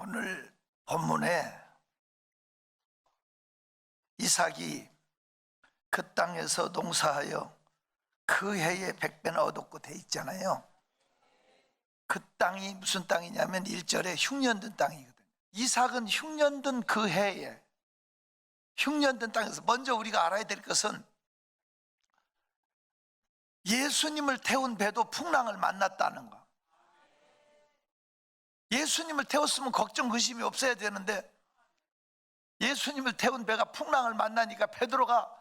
오늘 본문에 이삭이 그 땅에서 농사하여 그 해에 100배나 얻었고 돼 있잖아요. 그 땅이 무슨 땅이냐면 1절에 흉년든 땅이거든요. 이삭은 흉년든 그 해에, 흉년든 땅에서 먼저 우리가 알아야 될 것은 예수님을 태운 배도 풍랑을 만났다는 거. 예수님을 태웠으면 걱정 근심이 없어야 되는데 예수님을 태운 배가 풍랑을 만나니까 베드로가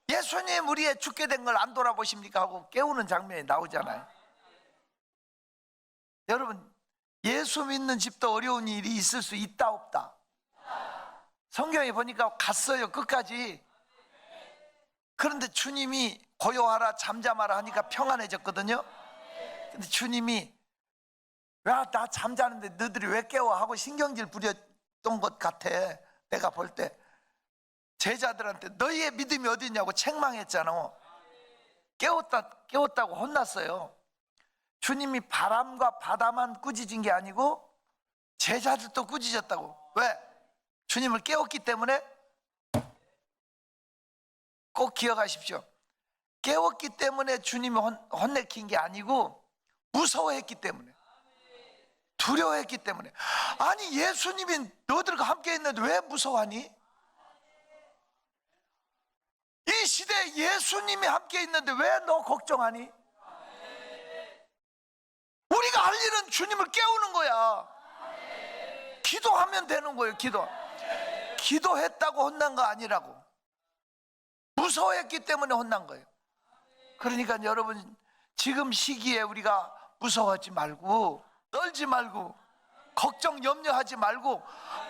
예수님 우리의 죽게 된 걸 안 돌아보십니까 하고 깨우는 장면이 나오잖아요. 여러분, 예수 믿는 집도 어려운 일이 있을 수 있다 없다? 성경에 보니까 갔어요, 끝까지. 그런데 주님이 고요하라 잠잠하라 하니까 평안해졌거든요. 근데 주님이 야, 나 잠자는데 너희들이 왜 깨워 하고 신경질 부렸던 것 같아. 내가 볼 때 제자들한테 너희의 믿음이 어디 있냐고 책망했잖아. 깨웠다고 혼났어요. 주님이 바람과 바다만 꾸짖은 게 아니고 제자들도 꾸짖었다고. 왜? 주님을 깨웠기 때문에. 꼭 기억하십시오. 깨웠기 때문에 주님이 혼내킨 게 아니고 무서워했기 때문에, 두려워했기 때문에. 아니, 예수님이 너희들과 함께 있는데 왜 무서워하니? 이 시대에 예수님이 함께 있는데 왜 너 걱정하니? 우리가 할 일은 주님을 깨우는 거야. 기도하면 되는 거예요. 기도했다고 혼난 거 아니라고. 무서워했기 때문에 혼난 거예요. 그러니까 여러분, 지금 시기에 우리가 무서워하지 말고, 떨지 말고, 걱정 염려하지 말고,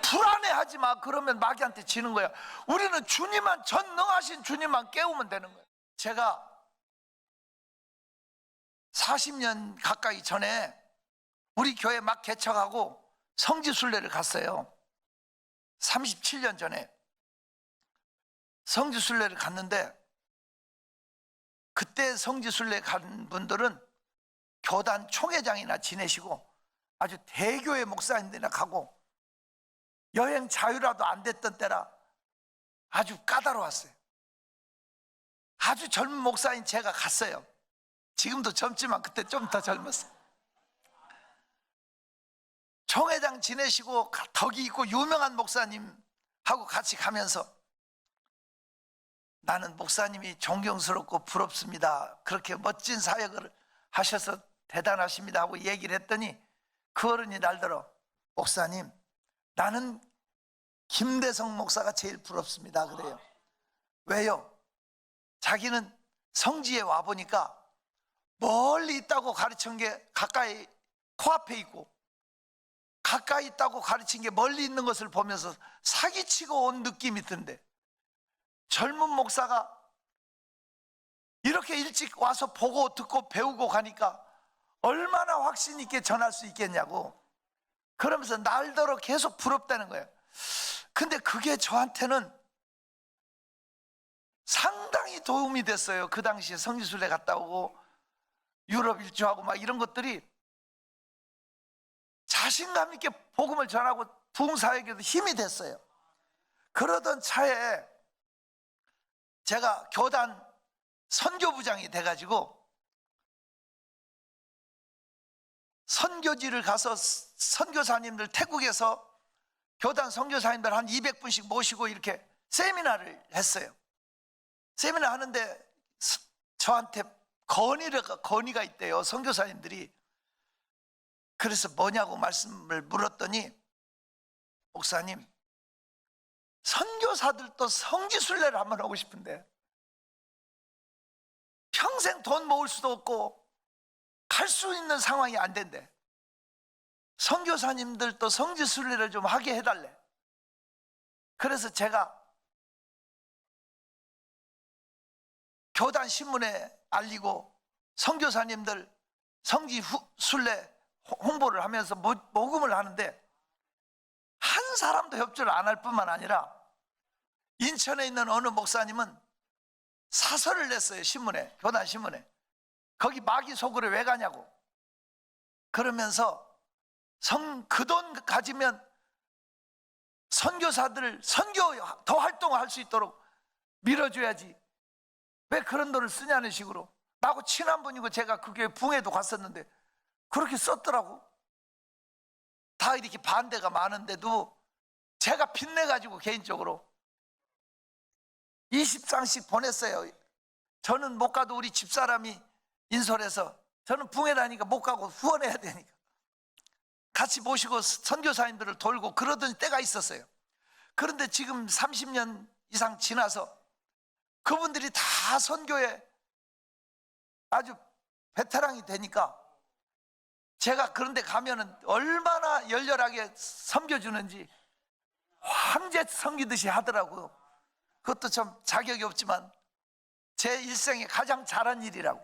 불안해하지 마. 그러면 마귀한테 지는 거야. 우리는 주님만, 전능하신 주님만 깨우면 되는 거예요. 제가 40년 가까이 전에 우리 교회 막 개척하고 성지순례를 갔어요. 37년 전에 성지순례를 갔는데, 그때 성지순례 간 분들은 교단 총회장이나 지내시고 아주 대교회 목사님들이나 가고 여행 자유라도 안 됐던 때라 아주 까다로웠어요. 아주 젊은 목사인 제가 갔어요. 지금도 젊지만 그때 좀 더 젊었어요. 총회장 지내시고 덕이 있고 유명한 목사님하고 같이 가면서 나는 목사님이 존경스럽고 부럽습니다. 그렇게 멋진 사역을 하셔서 대단하십니다 하고 얘기를 했더니 그 어른이 날더러 목사님, 나는 김대성 목사가 제일 부럽습니다 그래요. 왜요? 자기는 성지에 와보니까 멀리 있다고 가르친 게 가까이 코앞에 있고 가까이 있다고 가르친 게 멀리 있는 것을 보면서 사기치고 온 느낌이 든대. 젊은 목사가 이렇게 일찍 와서 보고 듣고 배우고 가니까 얼마나 확신 있게 전할 수 있겠냐고. 그러면서 날더러 계속 부럽다는 거예요. 근데 그게 저한테는 상당히 도움이 됐어요. 그 당시에 성지순례 갔다 오고 유럽 일주하고 막 이런 것들이 자신감 있게 복음을 전하고 부흥사역에도 힘이 됐어요. 그러던 차에 제가 교단 선교부장이 돼가지고 선교지를 가서 선교사님들, 태국에서 교단 선교사님들 한 200분씩 모시고 이렇게 세미나를 했어요. 세미나 하는데 저한테 건의가 있대요, 선교사님들이. 그래서 뭐냐고 말씀을 물었더니 목사님, 선교사들도 성지순례를 한번 하고 싶은데 평생 돈 모을 수도 없고 갈 수 있는 상황이 안 된대. 선교사님들도 성지순례를 좀 하게 해달래. 그래서 제가 교단 신문에 알리고 선교사님들 성지순례 홍보를 하면서 모금을 하는데 한 사람도 협조를 안 할 뿐만 아니라 인천에 있는 어느 목사님은 사설을 냈어요. 신문에, 교단 신문에. 거기 마귀 속으로 왜 가냐고. 그러면서 그 돈 가지면 선교사들 선교 더 활동할 수 있도록 밀어줘야지 왜 그런 돈을 쓰냐는 식으로. 나하고 친한 분이고 제가 그 교회 붕에도 갔었는데 그렇게 썼더라고. 다 이렇게 반대가 많은데도 제가 빚내가지고 개인적으로 20장씩 보냈어요. 저는 못 가도 우리 집사람이 인솔해서, 저는 붕에 다니까 못 가고 후원해야 되니까 같이 모시고 선교사님들을 돌고 그러던 때가 있었어요. 그런데 지금 30년 이상 지나서 그분들이 다 선교에 아주 베테랑이 되니까 제가 그런데 가면은 얼마나 열렬하게 섬겨주는지 황제 섬기듯이 하더라고요. 그것도 좀 자격이 없지만 제 일생에 가장 잘한 일이라고.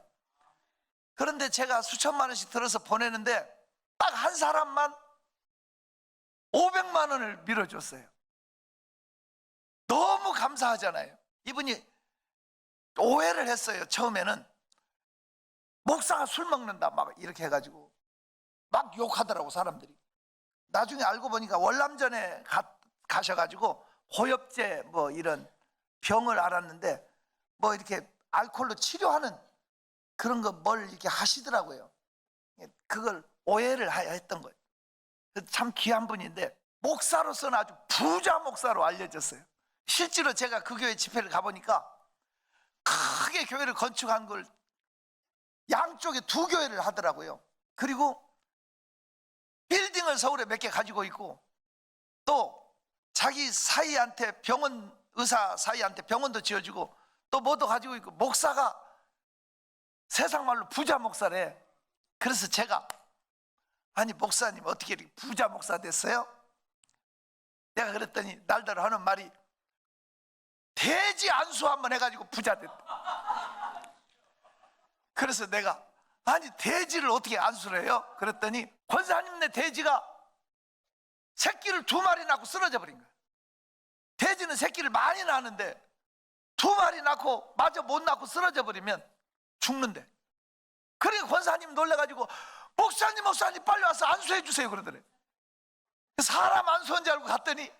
그런데 제가 수천만 원씩 들어서 보내는데 딱 한 사람만 500만 원을 밀어줬어요. 너무 감사하잖아요. 이분이 오해를 했어요. 처음에는 목사가 술 먹는다 막 이렇게 해가지고 막 욕하더라고 사람들이. 나중에 알고 보니까 월남전에 가셔가지고 고엽제 뭐 이런 병을 앓았는데 뭐 이렇게 알코올로 치료하는 그런 거 뭘 이렇게 하시더라고요. 그걸 오해를 했던 거예요. 참 귀한 분인데 목사로서는 아주 부자 목사로 알려졌어요. 실제로 제가 그 교회 집회를 가보니까 크게 교회를 건축한 걸 양쪽에 2교회를 하더라고요. 그리고 빌딩을 서울에 몇 개 가지고 있고 또 자기 사이한테 병원, 의사 사이한테 병원도 지어주고 또 뭐도 가지고 있고 목사가 세상 말로 부자 목사래. 그래서 제가 아니 목사님 어떻게 이렇게 부자 목사 됐어요? 내가 그랬더니 날더러 하는 말이 돼지 안수 한번 해가지고 부자 됐다. 그래서 내가 아니 돼지를 어떻게 안수를 해요? 그랬더니 권사님네 돼지가 새끼를 2마리 낳고 쓰러져 버린 거예요. 돼지는 새끼를 많이 낳는데 2마리 낳고 마저 못 낳고 쓰러져 버리면 죽는데. 그러니까 권사님 놀래가지고 목사님 빨리 와서 안수해 주세요 그러더래. 사람 안수한 줄 알고 갔더니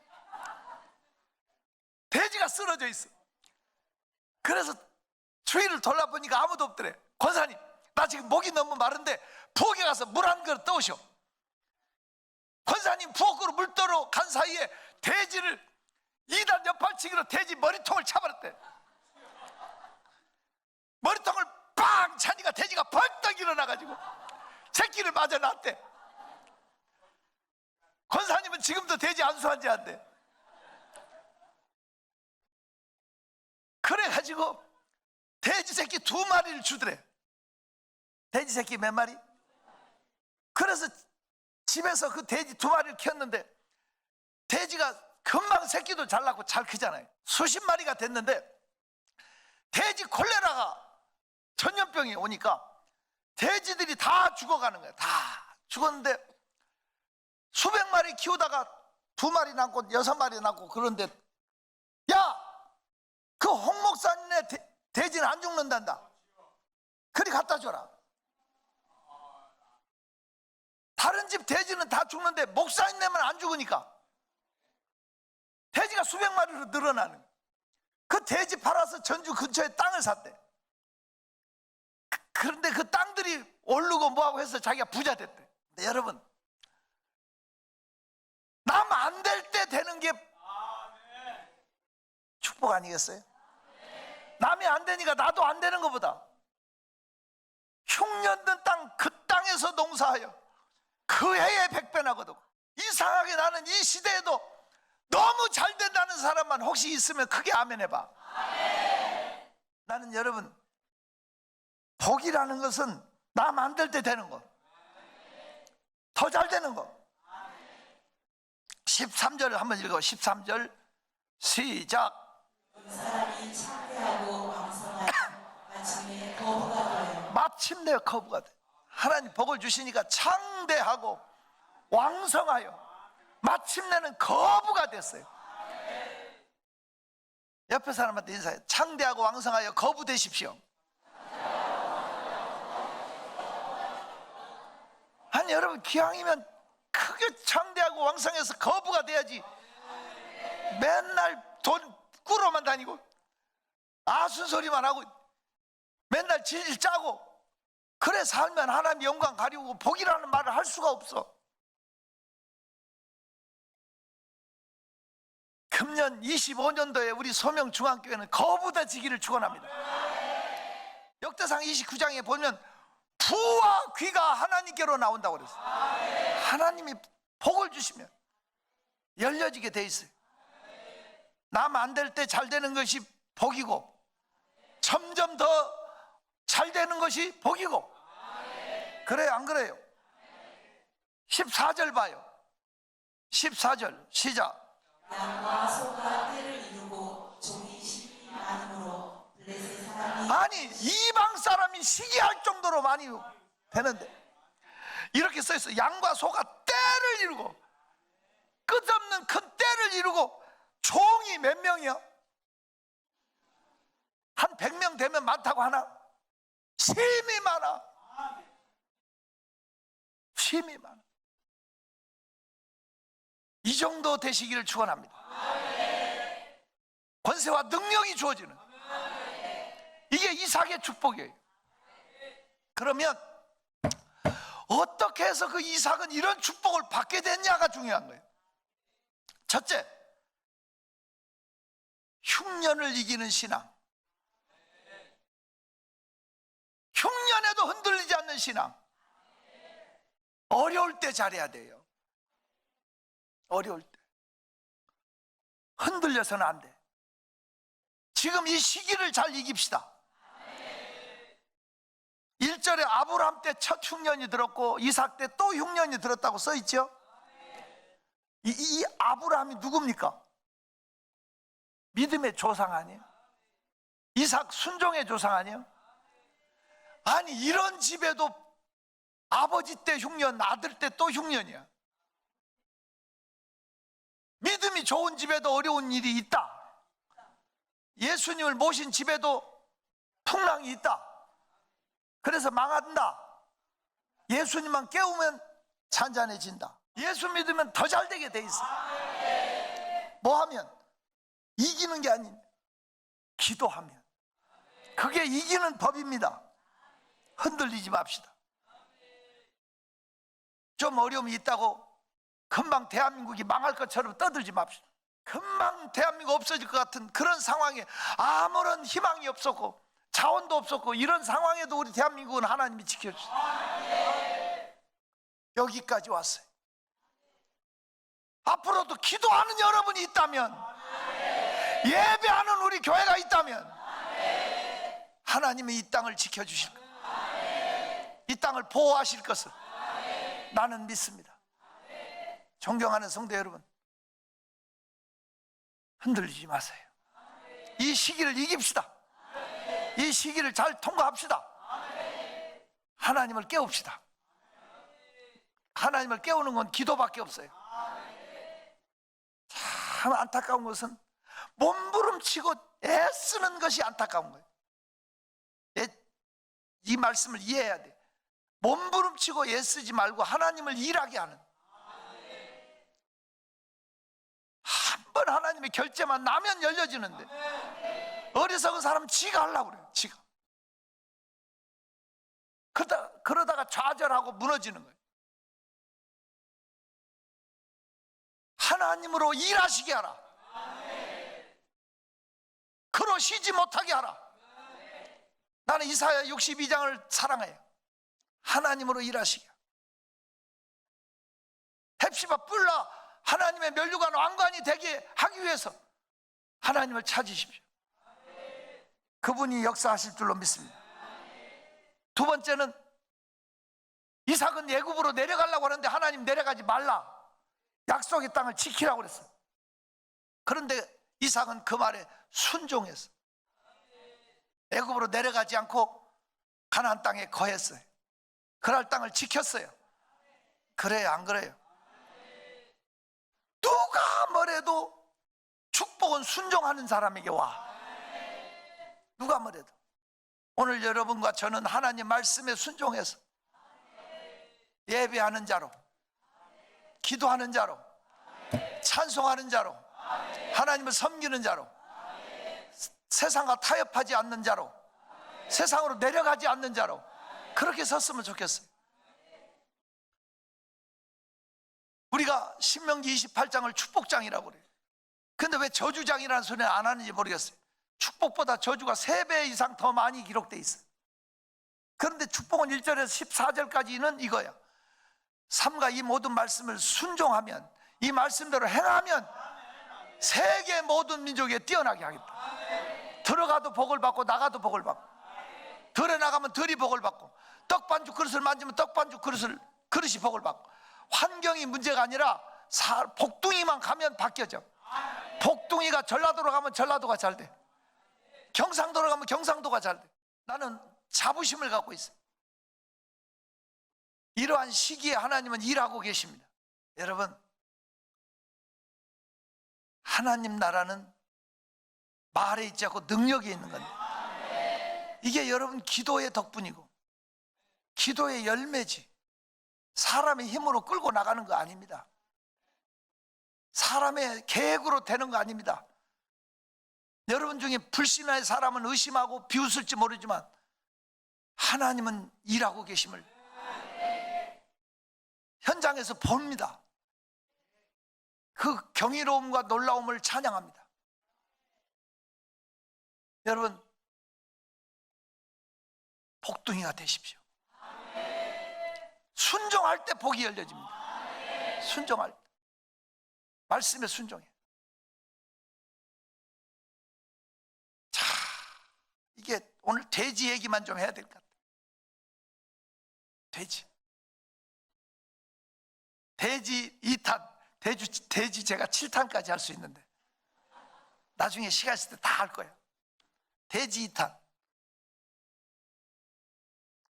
돼지가 쓰러져 있어. 그래서 주위를 돌아보니까 아무도 없더래. 권사님 나 지금 목이 너무 마른데 부엌에 가서 물 한 그릇 떠오셔. 권사님 부엌으로 물 떠러 간 사이에 돼지를 2단 옆팔치기로 돼지 머리통을 차버렸대. 머리통을 빵 차니까 돼지가 벌떡 일어나가지고 새끼를 맞아 낳았대. 권사님은 지금도 돼지 안수한 지 안 돼. 그래가지고 돼지 새끼 2마리를 주더래. 돼지 새끼 몇 마리? 그래서 집에서 그 돼지 2마리를 키웠는데 돼지가 금방 새끼도 잘 낳고 잘 크잖아요. 수십 마리가 됐는데 돼지 콜레라가 전염병이 오니까 돼지들이 다 죽어가는 거예요. 다 죽었는데 수백 마리 키우다가 2마리 낳고 6마리 낳고 그런데 야! 그 홍 목사님네 돼지는 안 죽는단다. 그리 갖다 줘라. 다른 집 돼지는 다 죽는데 목사님네만 안 죽으니까 돼지가 수백 마리로 늘어나는 거예요. 그 돼지 팔아서 전주 근처에 땅을 샀대. 그런데 그 땅들이 오르고 뭐하고 해서 자기가 부자 됐대. 근데 여러분 남 안 될 때 되는 게 축복 아니겠어요? 남이 안 되니까 나도 안 되는 것보다 흉년든 땅 그 땅에서 농사하여 그 해에 100배나 거두고. 이상하게 나는 이 시대에도 너무 잘 된다는 사람만 혹시 있으면 크게 아멘 해봐. 나는 여러분 복이라는 것은 남 안 될 때 되는 거, 더 잘 되는 거. 13절 한번 읽어. 13절 시작. 사람이 창대하고 왕성하여 마침내 거부가 되어요. 마침내 거부가 돼. 하나님 복을 주시니까 창대하고 왕성하여 마침내는 거부가 됐어요. 옆에 사람한테 인사해. 창대하고 왕성하여 거부 되십시오. 아니 여러분 기왕이면 크게 창대하고 왕성해서 거부가 돼야지. 맨날 돈 꾸러만 다니고 아순소리만 하고 맨날 질질 짜고 그래 살면 하나님 영광 가리우고 복이라는 말을 할 수가 없어. 금년 25년도에 우리 소명중앙교회는 거부다지기를 축원합니다. 역대상 29장에 보면 부와 귀가 하나님께로 나온다고 그랬어요. 하나님이 복을 주시면 열려지게 돼 있어요. 남 안 될 때 잘 되는 것이 복이고 점점 더 잘 되는 것이 복이고. 그래요 안 그래요? 14절 봐요. 14절 시작. 양과 소가 떼를 이루고 종이 심히 많음으로 블레셋 사람이 아니 이방 사람이 시기할 정도로 많이 되는데 이렇게 써 있어. 양과 소가 떼를 이루고 끝없는 큰 떼를 이루고 종이 몇 명이요? 한 100명 되면 많다고 하나? 심이 많아. 심이 많아. 이 정도 되시기를 축원합니다. 권세와 능력이 주어지는 이게 이삭의 축복이에요. 그러면 어떻게 해서 그 이삭은 이런 축복을 받게 됐냐가 중요한 거예요. 첫째, 흉년을 이기는 신앙. 흉년에도 흔들리지 않는 신앙. 어려울 때 잘해야 돼요. 어려울 때 흔들려서는 안 돼. 지금 이 시기를 잘 이깁시다. 1절에 아브라함 때 첫 흉년이 들었고 이삭 때 또 흉년이 들었다고 써 있죠. 이 아브라함이 누굽니까? 믿음의 조상 아니에요? 이삭 순종의 조상 아니에요? 아니 이런 집에도 아버지 때 흉년, 아들 때 또 흉년이야. 믿음이 좋은 집에도 어려운 일이 있다. 예수님을 모신 집에도 풍랑이 있다. 그래서 망한다. 예수님만 깨우면 잔잔해진다. 예수 믿으면 더 잘 되게 돼 있어. 뭐 하면? 이기는 게 아닌 기도하면. 그게 이기는 법입니다. 흔들리지 맙시다. 좀 어려움이 있다고 금방 대한민국이 망할 것처럼 떠들지 맙시다. 금방 대한민국 없어질 것 같은 그런 상황에 아무런 희망이 없었고 자원도 없었고 이런 상황에도 우리 대한민국은 하나님이 지켜주셨어요. 여기까지 왔어요. 앞으로도 기도하는 여러분이 있다면, 예배하는 우리 교회가 있다면 하나님이 이 땅을 지켜주실 거예요. 이 땅을 보호하실 것을 나는 믿습니다. 존경하는 성도 여러분, 흔들리지 마세요. 이 시기를 이깁시다. 이 시기를 잘 통과합시다. 하나님을 깨웁시다. 하나님을 깨우는 건 기도밖에 없어요. 참 안타까운 것은 몸부림치고 애쓰는 것이 안타까운 거예요. 이 말씀을 이해해야 돼. 몸부림치고 애쓰지 말고 하나님을 일하게 하는. 한 번 하나님의 결제만 나면 열려지는데 어리석은 사람은 지가 하려고 그래요. 지가. 그러다가 좌절하고 무너지는 거예요. 하나님으로 일하시게 하라. 그로 쉬지 못하게 하라. 나는 이사야 62장을 사랑해요. 하나님으로 일하시게. 헵시바 뿔라 하나님의 면류관 왕관이 되게 하기 위해서 하나님을 찾으십시오. 그분이 역사하실 줄로 믿습니다. 두 번째는 이삭은 애굽으로 내려가려고 하는데 하나님 내려가지 말라. 약속의 땅을 지키라고 그랬어요. 그런데 이삭은 그 말에 순종했어. 애굽으로 내려가지 않고 가나안 땅에 거했어요. 그날 땅을 지켰어요. 그래요 안 그래요? 누가 뭐래도 축복은 순종하는 사람에게 와. 누가 뭐래도. 오늘 여러분과 저는 하나님 말씀에 순종해서 예배하는 자로, 기도하는 자로, 찬송하는 자로, 하나님을 섬기는 자로, 세상과 타협하지 않는 자로, 세상으로 내려가지 않는 자로 그렇게 섰으면 좋겠어요. 우리가 신명기 28장을 축복장이라고 그래요. 근데 왜 저주장이라는 소리는 안 하는지 모르겠어요. 축복보다 저주가 3배 이상 더 많이 기록되어 있어요. 그런데 축복은 1절에서 14절까지는 이거야. 삼가 이 모든 말씀을 순종하면, 이 말씀대로 행하면 세계 모든 민족에 뛰어나게 하겠다. 들어가도 복을 받고 나가도 복을 받고, 들에 나가면 들이 복을 받고, 떡반죽 그릇을 만지면 떡반죽 그릇이 복을 받고, 환경이 문제가 아니라 복둥이만 가면 바뀌어져. 복둥이가 전라도로 가면 전라도가 잘 돼. 경상도로 가면 경상도가 잘 돼. 나는 자부심을 갖고 있어요. 이러한 시기에 하나님은 일하고 계십니다. 여러분, 하나님 나라는 말에 있지 않고 능력에 있는 겁니다. 이게 여러분 기도의 덕분이고 기도의 열매지, 사람의 힘으로 끌고 나가는 거 아닙니다. 사람의 계획으로 되는 거 아닙니다. 여러분 중에 불신의 사람은 의심하고 비웃을지 모르지만 하나님은 일하고 계심을 현장에서 봅니다. 그 경이로움과 놀라움을 찬양합니다. 여러분, 복둥이가 되십시오. 순종할 때 복이 열려집니다. 순종할 때, 말씀에 순종해. 자, 이게 오늘 돼지 얘기만 좀 해야 될 것 같아요. 돼지 2탄, 돼지 제가 7탄까지 할 수 있는데 나중에 시간 있을 때 다 할 거예요. 돼지 2탄.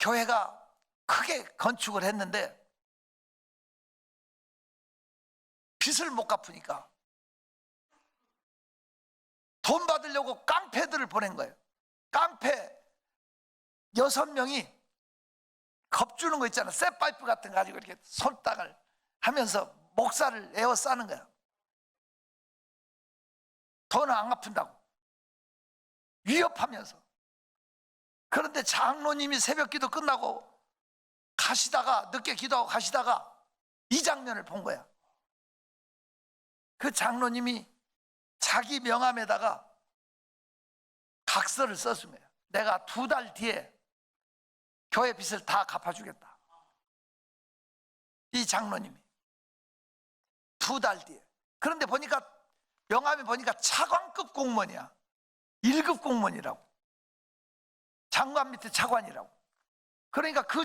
교회가 크게 건축을 했는데 빚을 못 갚으니까 돈 받으려고 깡패들을 보낸 거예요. 깡패 6명이 겁주는 거 있잖아. 쇠파이프 같은 거 가지고 이렇게 손땅을 하면서 목살을 에워싸는 거야. 돈을 안 갚는다고 위협하면서. 그런데 장로님이 새벽 기도 끝나고 가시다가, 늦게 기도하고 가시다가 이 장면을 본 거야. 그 장로님이 자기 명함에다가 각서를 썼은 거야. 내가 2달 뒤에 교회 빚을 다 갚아주겠다. 이 장로님이 2달 뒤에. 그런데 보니까 명함에 보니까 차관급 공무원이야. 1급 공무원이라고. 장관 밑에 차관이라고. 그러니까 그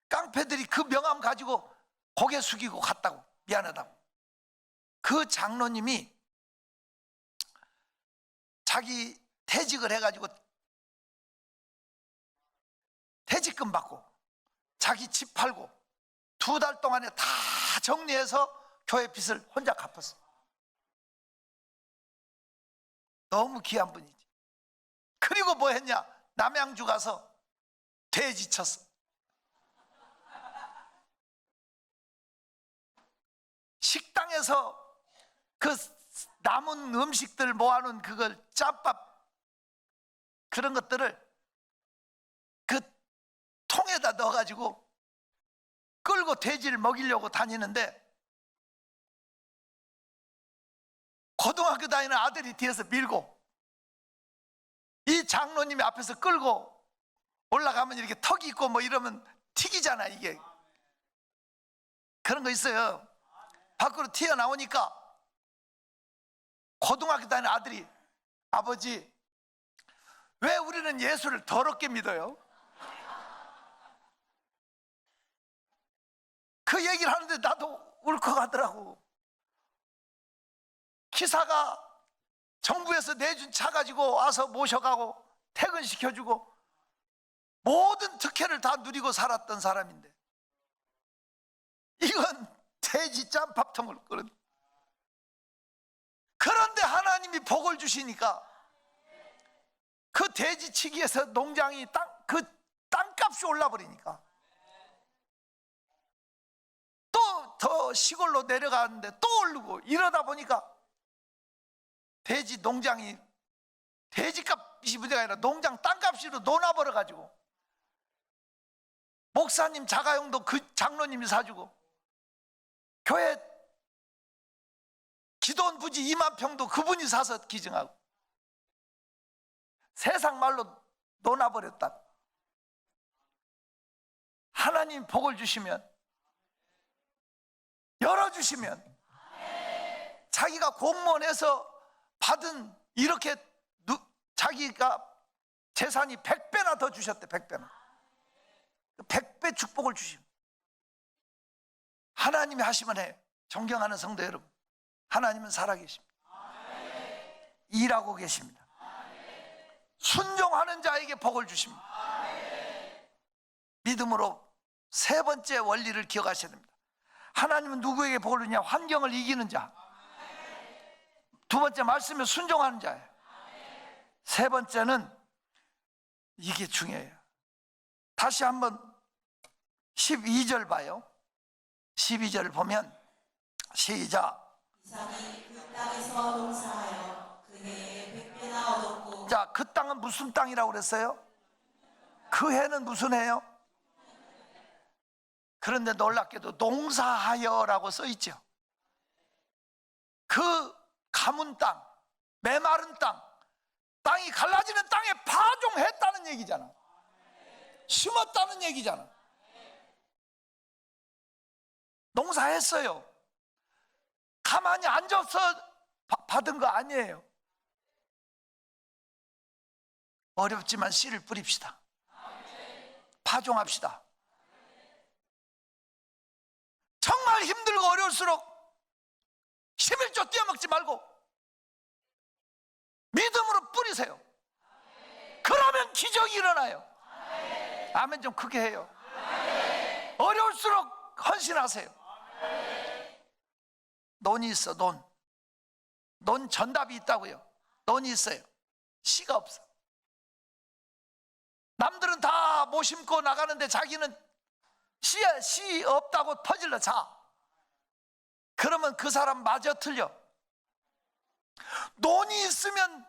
깡패들이 그 명함 가지고 고개 숙이고 갔다고. 미안하다고. 그 장로님이 자기 퇴직을 해가지고 퇴직금 받고 자기 집 팔고 2달 동안에 다 정리해서 교회 빚을 혼자 갚았어. 너무 귀한 분이지. 그리고 뭐 했냐? 남양주 가서 돼지 쳤어. 식당에서 그 남은 음식들 모아놓은 그걸 짬밥 그런 것들을 그 통에다 넣어가지고 끌고 돼지를 먹이려고 다니는데 고등학교 다니는 아들이 뒤에서 밀고 이 장로님이 앞에서 끌고 올라가면 이렇게 턱이 있고 뭐 이러면 튀기잖아. 이게 그런 거 있어요. 밖으로 튀어나오니까 고등학교 다니는 아들이 아버지 왜 우리는 예수를 더럽게 믿어요? 그 얘기를 하는데 나도 울컥하더라고. 기사가 정부에서 내준 차 가지고 와서 모셔가고 퇴근시켜주고 모든 특혜를 다 누리고 살았던 사람인데 이건 돼지 짬밥통을 끓은. 그런데 하나님이 복을 주시니까 그 돼지치기에서 농장이 그 땅값이 올라버리니까 또 더 시골로 내려가는데 또 오르고 이러다 보니까 돼지 농장이 돼지값이 문제가 아니라 농장 땅값으로 논아버려 가지고 목사님 자가용도 그 장로님이 사주고 교회 기도원 부지 2만 평도 그분이 사서 기증하고 세상 말로 논아버렸다. 하나님 복을 주시면, 열어주시면 자기가 공무원에서 받은 이렇게 자기가 재산이 100배나 더 주셨대. 100배나 100배 축복을 주시면 하나님이 하시면 해요. 존경하는 성도 여러분, 하나님은 살아계십니다. 일하고 계십니다. 순종하는 자에게 복을 주십니다. 믿음으로 세 번째 원리를 기억하셔야 됩니다. 하나님은 누구에게 복을 주냐? 환경을 이기는 자. 두 번째 말씀에 순종하는 자예요. 세 번째는 이게 중요해요. 다시 한번 12절 봐요. 12절을 보면 시작. 이삭이 그 땅에서 농사하여 그 해에 100배나 얻었고. 자, 그 땅은 무슨 땅이라고 그랬어요? 그 해는 무슨 해요? 그런데 놀랍게도 농사하여라고 써 있죠. 그 가문 땅, 메마른 땅, 땅이 갈라지는 땅에 파종했다는 얘기잖아. 심었다는 얘기잖아. 농사했어요. 가만히 앉아서 받은 거 아니에요. 어렵지만 씨를 뿌립시다. 파종합시다. 정말 힘들고 어려울수록 11조 떼어먹지 말고 믿음으로 뿌리세요. 그러면 기적이 일어나요. 아멘 좀 크게 해요. 어려울수록 헌신하세요. 논이 있어. 논 전답이 있다고요. 논이 있어요. 씨가 없어. 남들은 다 못 심고 나가는데 자기는 씨 없다고 퍼질러 자. 그러면 그 사람 마저 틀려. 논이 있으면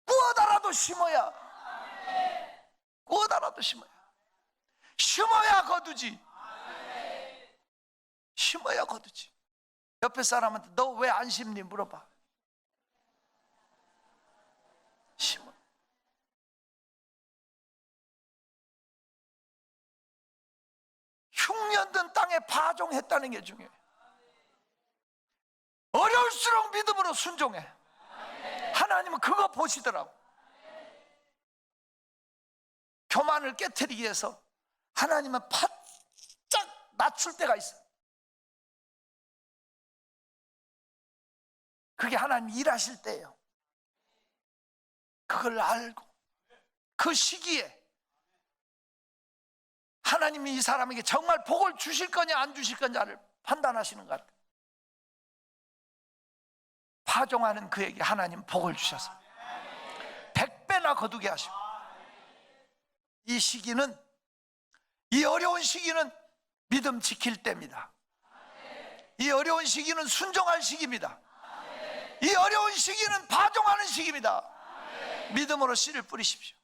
구워다라도 심어야. 구워다라도 심어야. 심어야 거두지. 심어야 거두지. 옆에 사람한테 너 왜 안 심니 물어봐. 심어. 흉년된 땅에 파종했다는 게 중요해. 어려울수록 믿음으로 순종해. 하나님은 그거 보시더라고. 교만을 깨트리기 위해서 하나님은 바짝 낮출 때가 있어. 그게 하나님 일하실 때예요. 그걸 알고 그 시기에 하나님이 이 사람에게 정말 복을 주실 거냐 안 주실 거냐를 판단하시는 것 같아요. 파종하는 그에게 하나님 복을 주셔서 100배나 거두게 하시고, 이 시기는, 이 어려운 시기는 믿음 지킬 때입니다. 이 어려운 시기는 순종할 시기입니다. 이 어려운 시기는 파종하는 시기입니다. 믿음으로 씨를 뿌리십시오.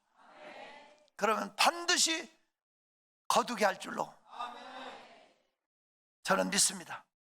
그러면 반드시 거두게 할 줄로 저는 믿습니다.